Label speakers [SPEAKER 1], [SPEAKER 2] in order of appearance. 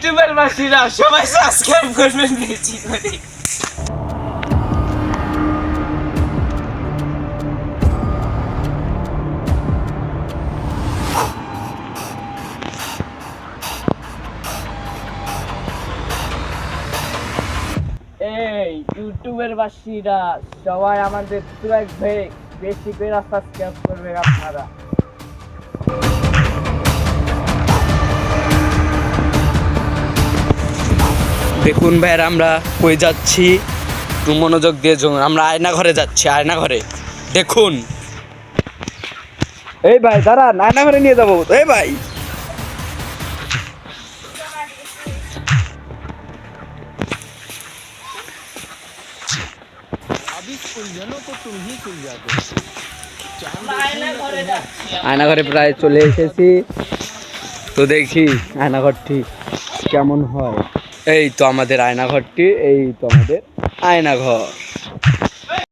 [SPEAKER 1] ইউটিউবের বাসীরা সবাই সাবস্ক্রাইব করবেন বেশি করে। এই ইউটিউবের বাসীরা সবাই আমাদের টুয়েক ভাই বেশি করে সাবস্ক্রাইব করবেন আপনারা।
[SPEAKER 2] দেখুন ভাইয়ের আমরা কই যাচ্ছি একটু মনোযোগ দিয়ে শুনুন। আমরা আয়না ঘরে যাচ্ছি, আয়না ঘরে দেখুন। এই ভাই দাঁড়ান, আয়না ঘরে নিয়ে যাবো। এই ভাই আয়না ঘরে প্রায় চলে এসেছি, তো দেখি আয়নাঘরটি কেমন হয়। এই তো আমাদের আয়নাঘরটি, এই তো আমাদের আয়নাঘর।